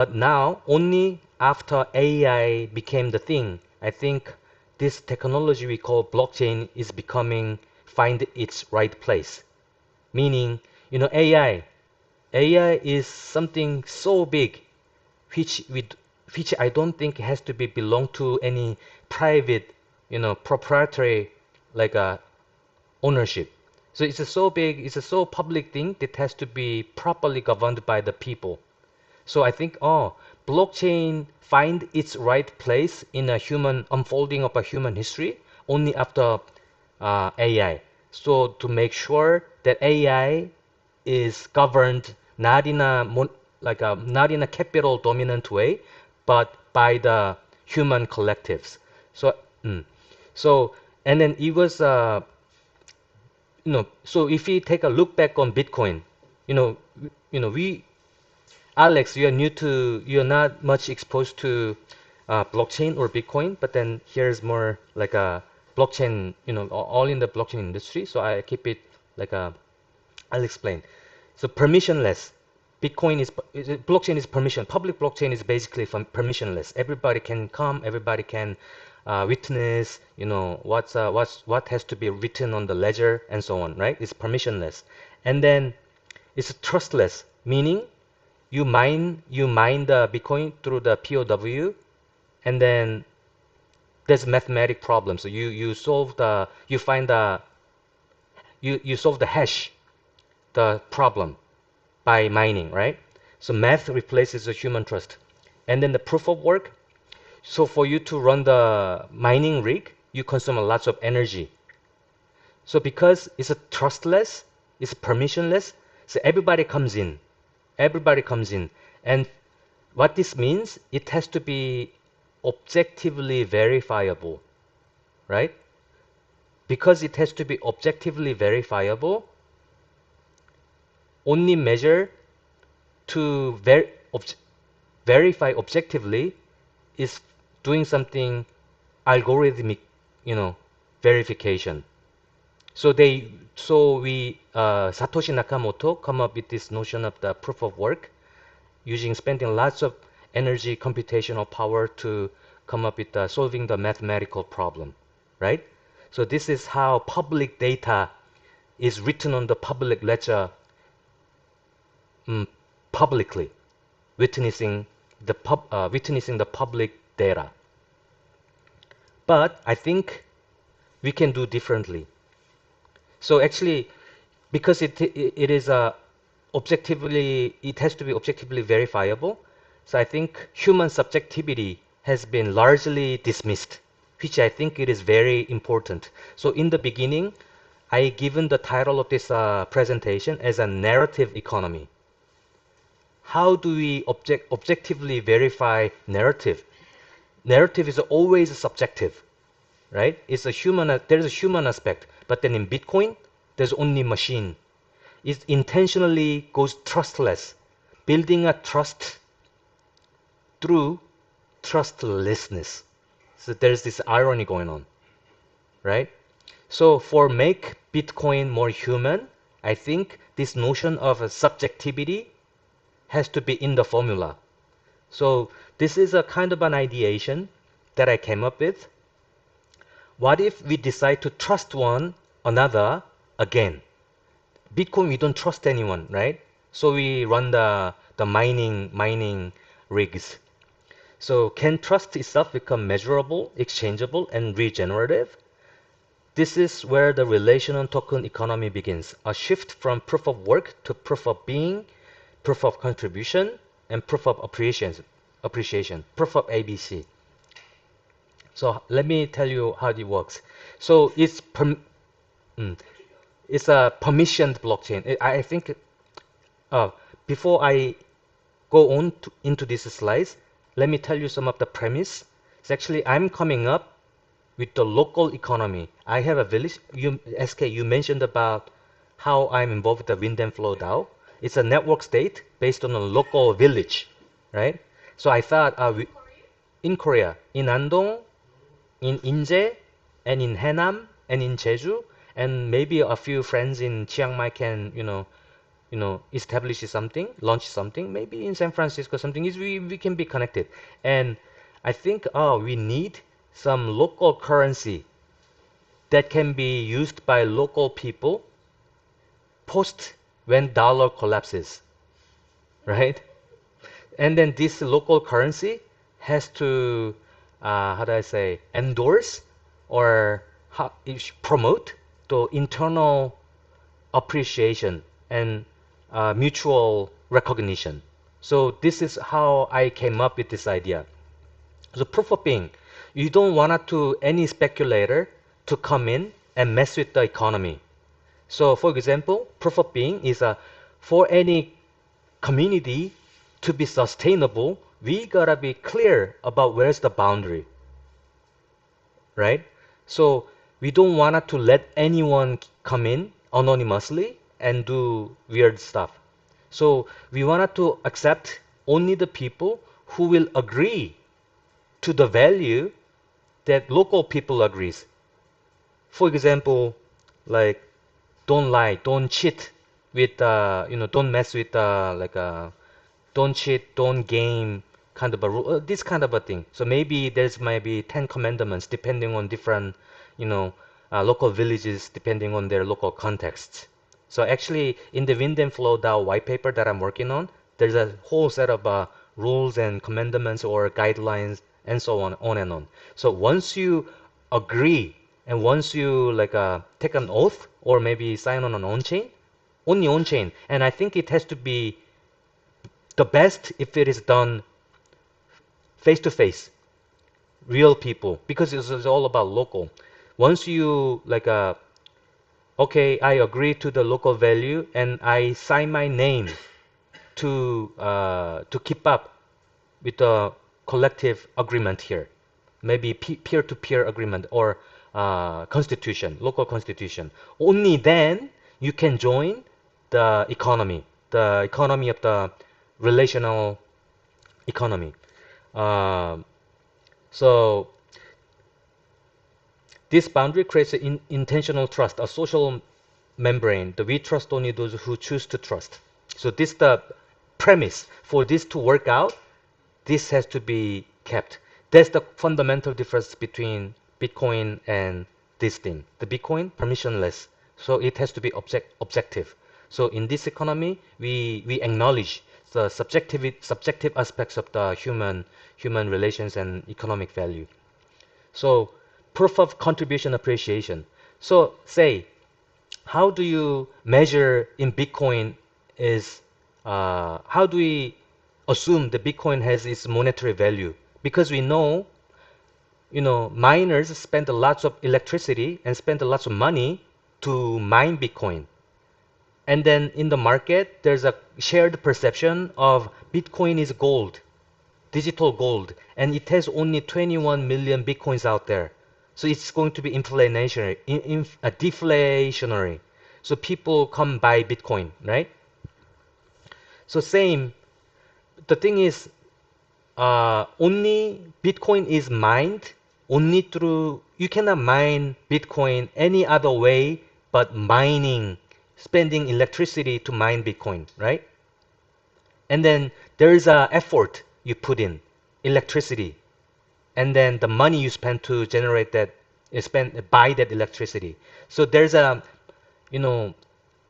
But now, only after AI became the thing, I think this technology we call blockchain is becoming find its right place. Meaning, AI is something so big, which we, which I don't think has to be belong to any private, proprietary like ownership. So it's a so big, it's a so public thing that has to be properly governed by the people. So I think, blockchain find its right place in a human unfolding of a human history only after AI. So to make sure that AI is governed not in a not in a capital dominant way, but by the human collectives. So, mm, so and then it was so if we take a look back on Bitcoin, you know, we Alex, you're not much exposed to blockchain or Bitcoin, but then here's more like a blockchain, all in the blockchain industry. So I keep it like I'll explain. So permissionless. Blockchain is permission. Public blockchain is basically permissionless. Everybody can come, everybody can witness, what has to be written on the ledger and so on, right? It's permissionless. And then it's trustless, meaning you mine the Bitcoin through the POW, and then there's mathematic problem. So you find the you solve the hash, the problem by mining, right? So math replaces the human trust. And then the proof of work. So for you to run the mining rig, you consume lots of energy. So because it's a trustless, it's permissionless, so everybody comes in. Everybody comes in. And what this means, it has to be objectively verifiable, right? Because it has to be objectively verifiable, only measure to verify objectively is doing something algorithmic, verification. Satoshi Nakamoto come up with this notion of the proof of work, spending lots of energy, computational power to come up with solving the mathematical problem, right? So this is how public data is written on the public ledger, publicly, witnessing the public data. But I think we can do differently. So actually, because it has to be objectively verifiable. So I think human subjectivity has been largely dismissed, which I think it is very important. So in the beginning, I given the title of this presentation as a narrative economy. How do we objectively verify narrative? Narrative is always subjective, right? There's a human aspect, but then in Bitcoin, there's only machine. It intentionally goes trustless, building a trust through trustlessness. So there's this irony going on, right? So for make Bitcoin more human, I think this notion of a subjectivity has to be in the formula. So this is a kind of an ideation that I came up with. What if we decide to trust one another again? Bitcoin, we don't trust anyone, right? So we run the mining rigs. So can trust itself become measurable, exchangeable, and regenerative? This is where the relational token economy begins. A shift from proof of work to proof of being, proof of contribution, and proof of appreciation, proof of ABC. So let me tell you how it works. So it's a permissioned blockchain. I think before I go on into these slides, let me tell you some of the premise. It's actually I'm coming up with the local economy. I have a village. SK, you mentioned about how I'm involved with the Wind and Flow DAO. It's a network state based on a local village, right? So I thought in Korea, in Andong, in Inje, and in Haenam, and in Jeju, and maybe a few friends in Chiang Mai can, establish something, launch something, maybe in San Francisco, something is we can be connected. And I think, we need some local currency that can be used by local people post when dollar collapses, right? And then this local currency has to, how do I say, endorse or promote the internal appreciation and mutual recognition. So this is how I came up with this idea. So proof of being, you don't want to any speculator to come in and mess with the economy. So for example, proof of being is for any community to be sustainable, we gotta be clear about where's the boundary, right? So we don't want to let anyone come in anonymously and do weird stuff. So we wanted to accept only the people who will agree to the value that local people agrees. For example, like don't lie, don't cheat with don't mess with don't cheat, don't game kind of a rule, this kind of a thing. So maybe there's maybe 10 commandments depending on different, you know, local villages depending on their local contexts. So actually in the Wind and Flow DAO white paper that I'm working on, there's a whole set of rules and commandments or guidelines and so on and on. So once you agree and once you take an oath or maybe sign on an on-chain, only on-chain, and I think it has to be the best if it is done face to face, real people, because it's all about local. Once you okay, I agree to the local value and I sign my name to keep up with the collective agreement here, maybe peer-to-peer agreement or constitution, local constitution. Only then you can join the economy of the relational economy. So this boundary creates an intentional trust, a social membrane. We trust only those who choose to trust. So this the premise for this to work out. This has to be kept. That's the fundamental difference between Bitcoin and this thing. The Bitcoin permissionless, so it has to be objective. So in this economy, we acknowledge the subjective aspects of the human relations and economic value. So proof of contribution appreciation. So say, how do you measure in Bitcoin is how do we assume that Bitcoin has its monetary value? Because we know, miners spend lots of electricity and spend lots of money to mine Bitcoin. And then in the market, there's a shared perception of Bitcoin is gold, digital gold, and it has only 21 million Bitcoins out there. So it's going to be deflationary. So people come buy Bitcoin, right? So same, the thing is, only Bitcoin is mined only through, you cannot mine Bitcoin any other way but mining, spending electricity to mine Bitcoin, right? And then there is a effort you put in, electricity, and then the money you spend to generate that, buy that electricity. So there's a,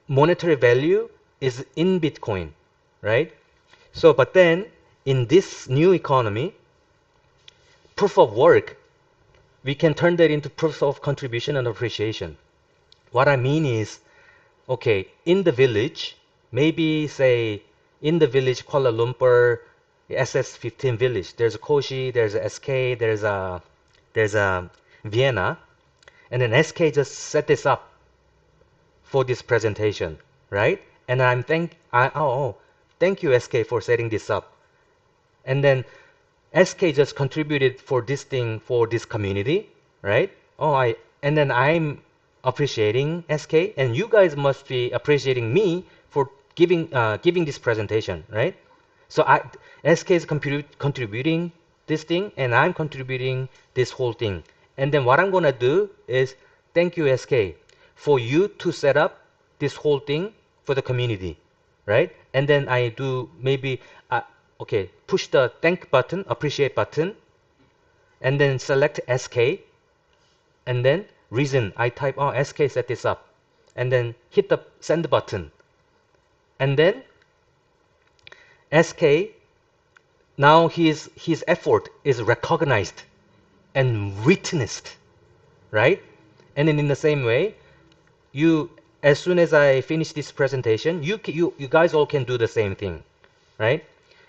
monetary value is in Bitcoin, right? So, but then in this new economy, proof of work, we can turn that into proof of contribution and appreciation. What I mean is, okay, in the village, maybe say in the village, Kuala Lumpur, SS15 village, there's a Koshi, there's a SK, there's a Vienna, and then SK just set this up for this presentation, right? And thank you SK for setting this up. And then SK just contributed for this thing for this community, right? And then I'm appreciating SK, and you guys must be appreciating me for giving this presentation, right? So SK is contributing this thing, and I'm contributing this whole thing. And then what I'm gonna do is thank you SK for you to set up this whole thing for the community. right? And then I do maybe, okay, push the thank button, appreciate button, and then select SK, and then reason, I type, oh, SK set this up, and then hit the send button. And then SK, now his effort is recognized and witnessed, right? And then in the same way, you, as soon as I finish this presentation, you guys all can do the same thing, right?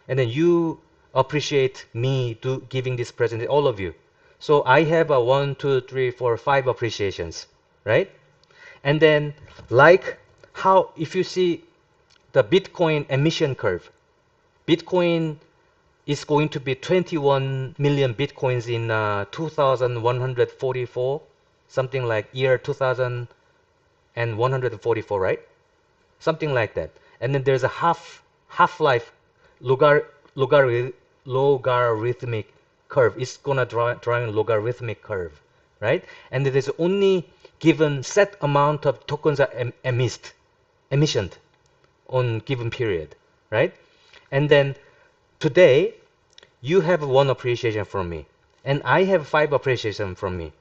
And then you appreciate me giving this presentation, all of you. So I have a 1, 2, 3, 4, 5 appreciations, right? And then like how, if you see the Bitcoin emission curve, Bitcoin is going to be 21 million Bitcoins in 2144, something like year 2144, right? Something like that. And then there's a half-life logar, logarithmic curve. It's gonna drawing a logarithmic curve, right? And there's only given set amount of tokens are emissioned on given period, right? And then today you have 1 appreciation from me, and I have 5 appreciation from me.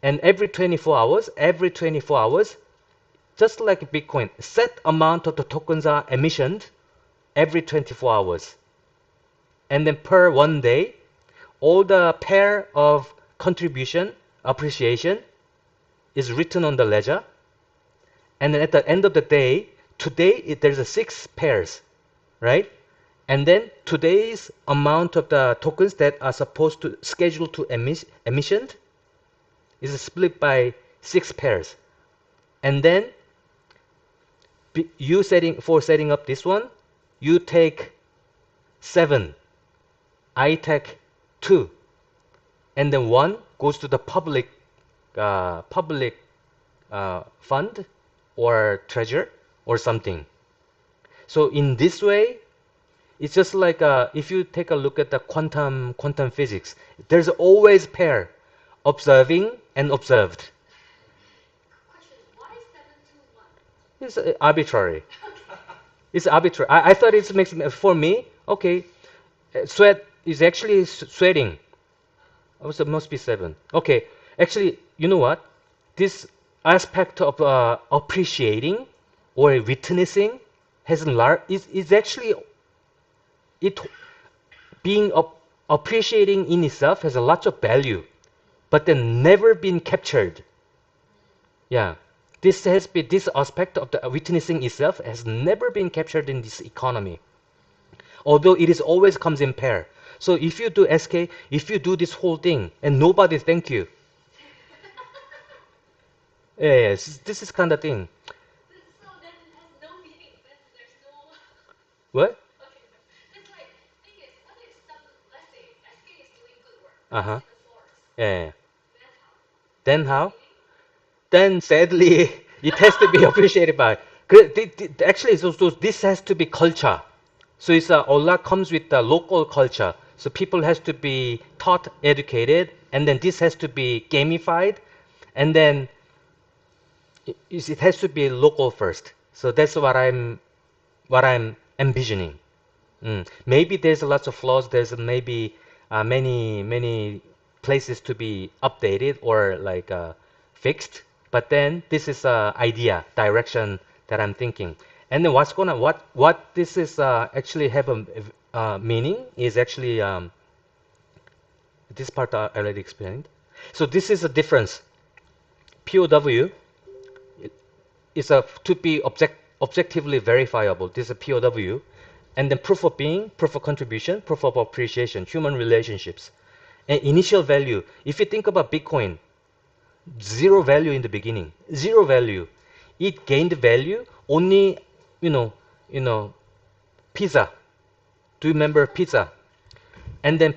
And every 24 hours, just like Bitcoin, set amount of the tokens are emissioned every 24 hours. And then per 1 day, all the pair of contribution, appreciation is written on the ledger. And then at the end of the day, today there's a 6 pairs, right? And then today's amount of the tokens that are supposed to schedule to emission is split by 6 pairs. And then you setting up this one, you take 7, I take 2, and then 1 goes to the public fund or treasure or something. So in this way, it's just like if you take a look at the quantum physics, there's always pair observing and observed. Question, why 721? It's arbitrary. It's arbitrary. I thought it makes, for me, okay, sweat is actually sweating. Also, must be 7. Okay, actually, you know what? This aspect of appreciating or witnessing has is actually, it being appreciating in itself has a lot of value, but then never been captured. Yeah, this aspect of the witnessing itself has never been captured in this economy, although it is always comes in pair. So if you do SK, if you do this whole thing and nobody thank you, yes, this is kind of thing. So then it has no meaning. Then there's no. What? Okay, that's like, thing is, what if some, let's say, SK is doing good work, Uh-huh. it's in the forest. Yeah. Then how? Then how? Meaning? Then sadly, it has to be appreciated by. Actually, so this has to be culture. So it's all that comes with the local culture. So people has to be taught, educated, and then this has to be gamified, and then it has to be local first. So that's what I'm envisioning. Maybe there's lots of flaws. There's maybe many places to be updated or like fixed. But then this is idea direction that I'm thinking. And then what this is actually have a meaning is actually this part I already explained. So this is a difference. POW is a to be objectively verifiable. This is a POW. And then proof of being, proof of contribution, proof of appreciation, human relationships. And initial value. If you think about Bitcoin, 0 value in the beginning, 0 value. It gained value only, pizza. Do you remember pizza? And then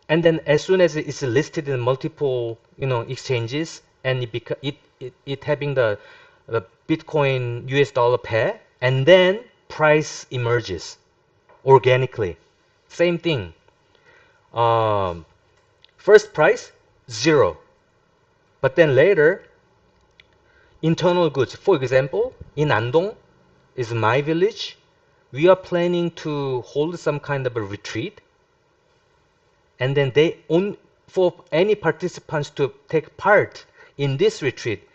and then as soon as it's listed in multiple, exchanges, and it having the Bitcoin US dollar pair, and then price emerges organically. Same thing. First price 0, but then later internal goods. For example, in Andong, is my village. We are planning to hold some kind of a retreat, and then for any participants to take part in this retreat,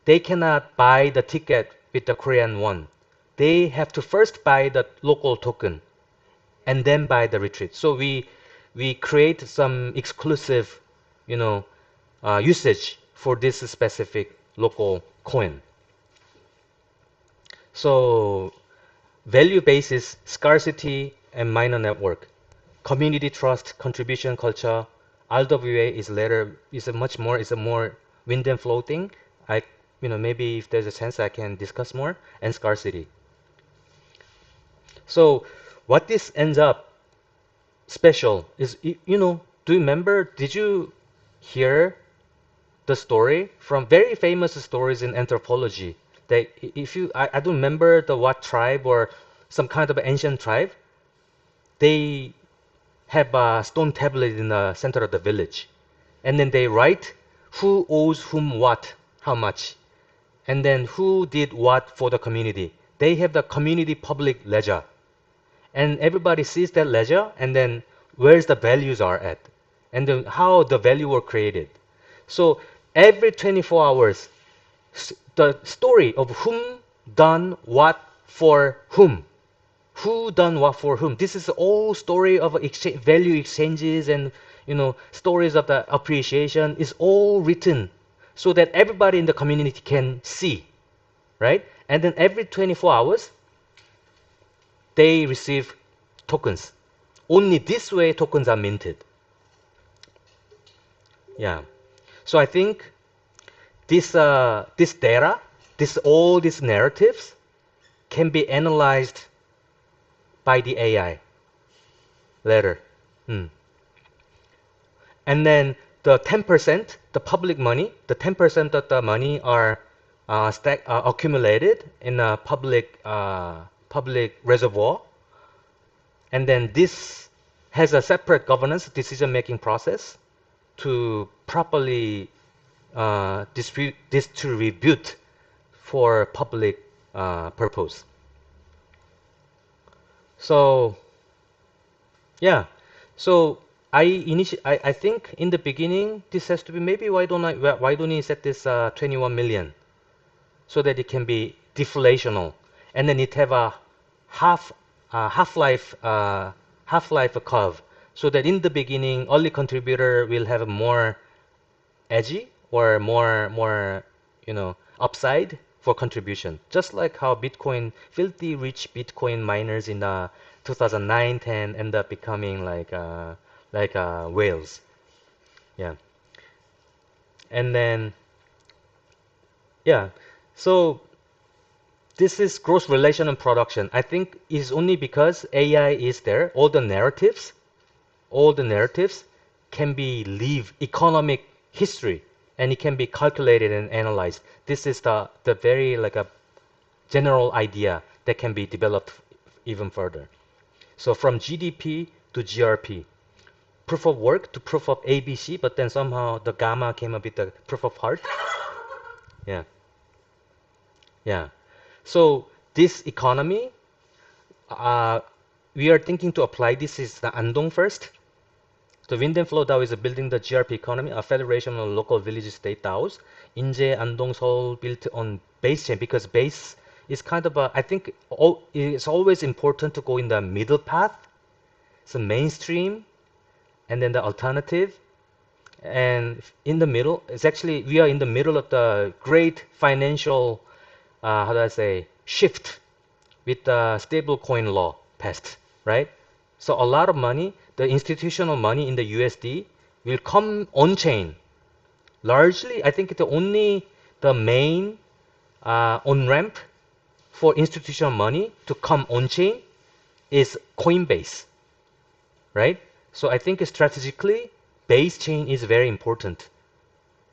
they cannot buy the ticket with the Korean won. They have to first buy the local token and then buy the retreat. So we create some exclusive, you know, usage for this specific local coin. So value basis, scarcity, and minor network. Community trust, contribution culture. RWA is a much more, is a more wind and flow thing. I, maybe if there's a chance I can discuss more. And scarcity. So what this ends up special is, do you remember, did you hear the story from very famous stories in anthropology? That if you, I don't remember the what tribe or some kind of ancient tribe, they have a stone tablet in the center of the village. And then they write who owes whom what, how much, and then who did what for the community. They have the community public ledger. And everybody sees that ledger and then where's the values are at and then how the value were created. So every 24 hours, the story of whom done what for whom, who done what for whom. This is all story of value exchanges and stories of the appreciation is all written so that everybody in the community can see, right? And then every 24 hours, they receive tokens. Only this way tokens are minted. Yeah. So I think this data, all these narratives can be analyzed by the AI later. Mm. And then the 10%, the public money, the 10% of the money are accumulated in a public reservoir. And then this has a separate governance decision-making process to properly distribute for public purpose. So yeah, so I think in the beginning this has to be maybe why don't you set this 21 million so that it can be deflational, and then it have a half half-life half-life curve, so that in the beginning early contributor will have more edgy or more upside for contribution, just like how Bitcoin filthy rich Bitcoin miners in 2009-10 end up becoming like whales. Yeah. And then yeah, so this is gross relation and production. I think is only because AI is there. All the narratives can be live economic history, and it can be calculated and analyzed. This is the very like a general idea that can be developed even further. So from GDP to GRP, proof of work to proof of ABC, but then somehow the gamma came up with the proof of heart. Yeah, yeah. So this economy, uh, we are thinking to apply this is the Andong first. The wind and flow DAO is building the GRP economy, a federation of local village state DAOs. Inje, Andong, Seoul built on base chain because base is kind of I think it's always important to go in the middle path. So mainstream and then the alternative. And in the middle, it's actually, we are in the middle of the great financial, how do I say, shift with the stablecoin law passed, right? So a lot of money, the institutional money in the USD will come on chain. Largely, I think the main on ramp for institutional money to come on chain is Coinbase, right? So I think strategically, base chain is very important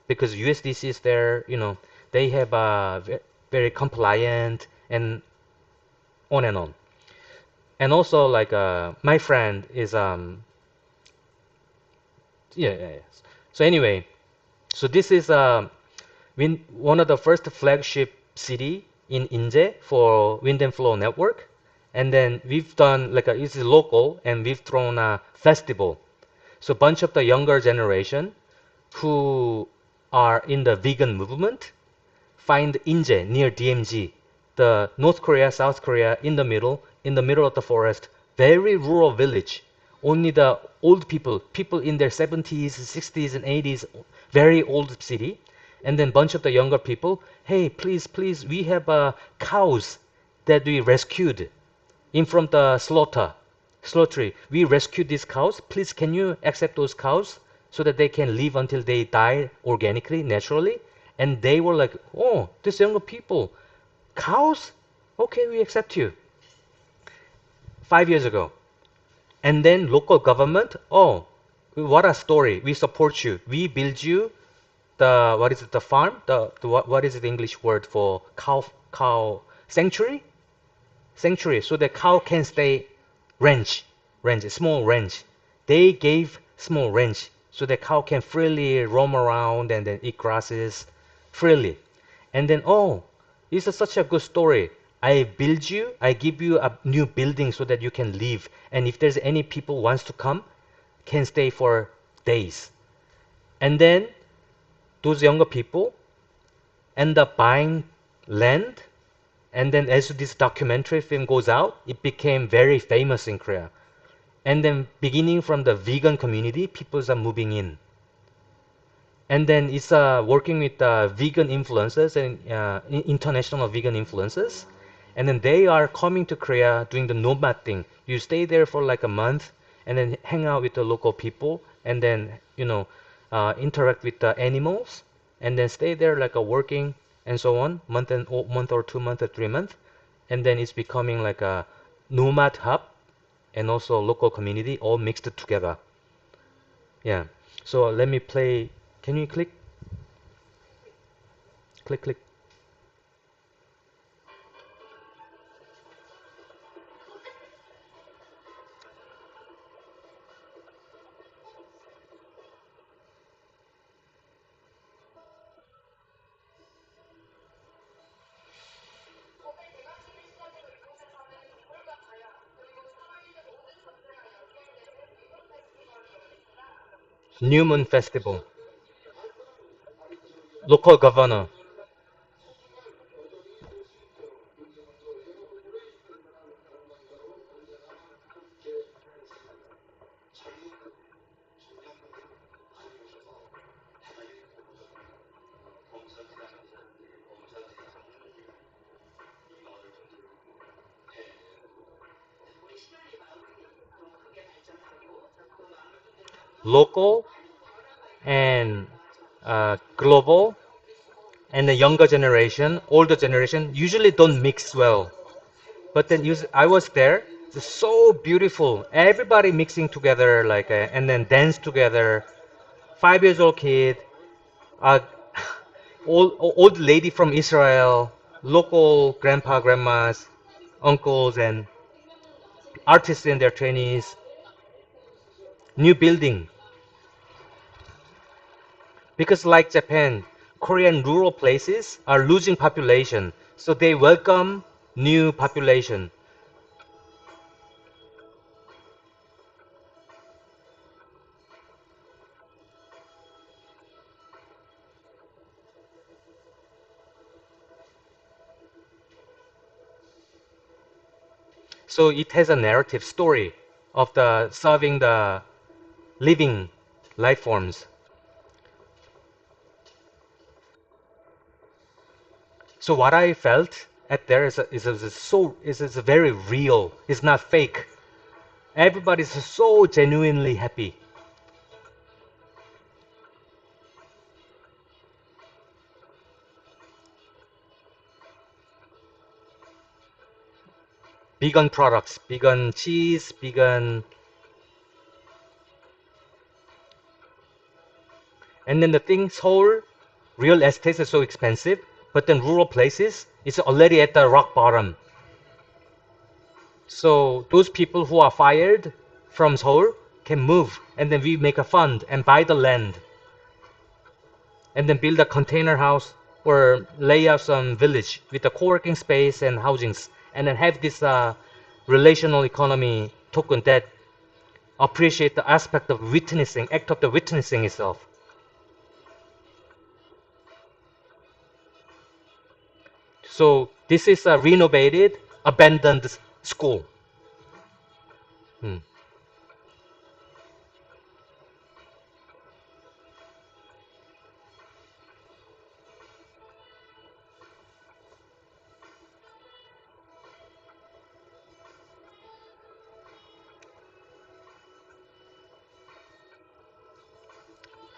because USDC is there, they have a very compliant and on and on. And also like my friend is yeah. So anyway, so this is one of the first flagship city in Inje for wind and flow network. And then we've done like it's local and we've thrown a festival. So a bunch of the younger generation who are in the vegan movement find Inje near DMZ, the North Korea, South Korea in the middle of the forest, very rural village. Only the old people, people in their 70s, 60s, and 80s, very old city. And then bunch of the younger people, hey, please, please, we have cows that we rescued in from the slaughtery. We rescued these cows. Please, can you accept those cows so that they can live until they die organically, naturally? And they were like, oh, these younger people, cows? Okay, we accept you. 5 years ago. And then local government, oh, what a story. We support you. We build you the, what is it, the farm? What is the English word for cow sanctuary? Sanctuary, so the cow can stay small ranch. They gave small ranch so the cow can freely roam around and then eat grasses freely. And then, oh, this is such a good story. I build you, I give you a new building so that you can live. And if there's any people wants to come, can stay for days. And then those younger people end up buying land. And then as this documentary film goes out, it became very famous in Korea. And then beginning from the vegan community, people are moving in. And then it's working with vegan influencers and international vegan influencers. And then they are coming to Korea doing the nomad thing. You stay there for like a month and then hang out with the local people and then, interact with the animals and then stay there like a working and so on, month or 2 months or 3 months. And then it's becoming like a nomad hub and also local community all mixed together. Yeah. So let me play. Can you click? Click, click. New Moon Festival. Local governor. Local and global and the younger generation, older generation usually don't mix well. But then I was there. It's so beautiful. Everybody mixing together like and then dance together. 5 years old kid, uh, old lady from Israel, local grandpa, grandmas, uncles, and artists in their trainees. New building. Because like Japan, Korean rural places are losing population. So they welcome new population. So it has a narrative story of the serving the living life forms. So what I felt at there is a very real. It's not fake. Everybody's so genuinely happy. Vegan products, vegan cheese, vegan, and then the thing Seoul, real estate is so expensive, but then rural places it's already at the rock bottom. So those people who are fired from Seoul can move, and then we make a fund and buy the land, and then build a container house. or lay out some village with a co-working space and housings, and then have this relational economy token that appreciate the aspect of witnessing, act of the witnessing itself. So this is a renovated, abandoned school. Hmm.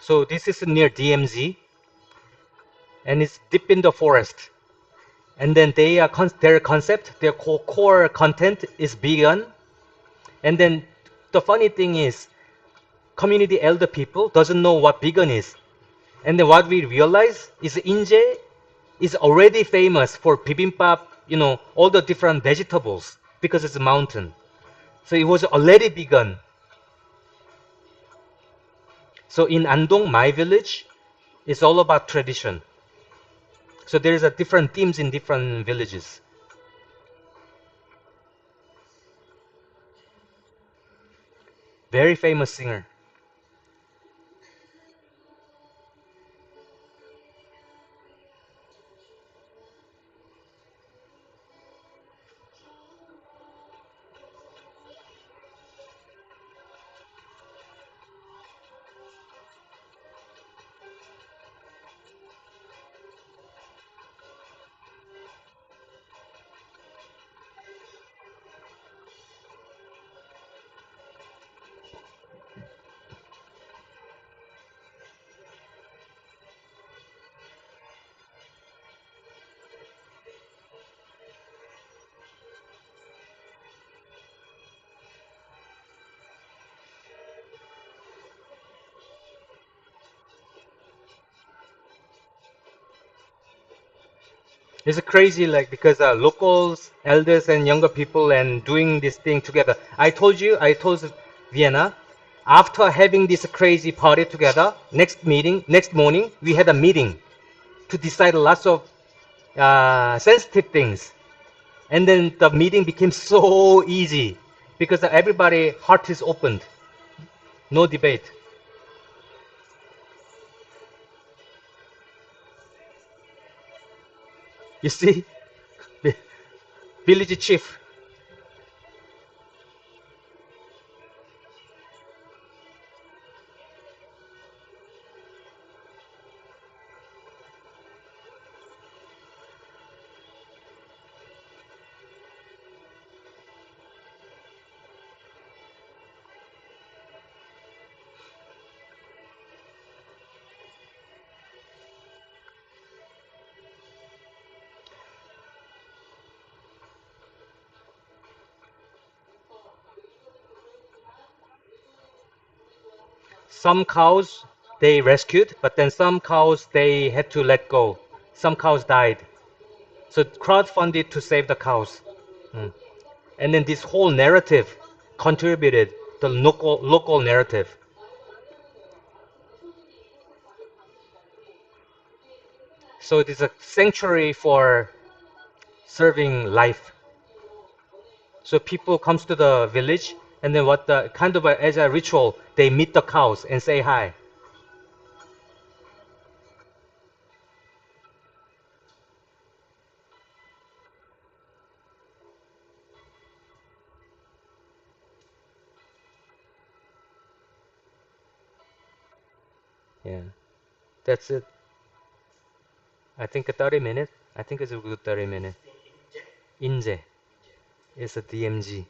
So this is near DMZ, and it's deep in the forest. And then their concept, their core content is vegan. And then the funny thing is, community elder people doesn't know what vegan is. And then what we realize is Inje is already famous for bibimbap, all the different vegetables because it's a mountain. So it was already vegan. So in Andong, my village, it's all about tradition. So there is a different themes in different villages. Very famous singer. It's crazy, like because locals, elders, and younger people, and doing this thing together. I told Vienna, after having this crazy party together, next morning, we had a meeting to decide lots of sensitive things, and then the meeting became so easy because everybody heart is opened, no debate. You see, village chief. Some cows they rescued, but then some cows they had to let go. Some cows died. So crowdfunded to save the cows. Mm. And then this whole narrative contributed the local narrative. So it is a sanctuary for serving life. So people comes to the village and then what the kind of as a ritual they meet the cows and say hi. Yeah, that's it. I think a 30 minute. I think it's a good 30 minute. Inje is a DMG.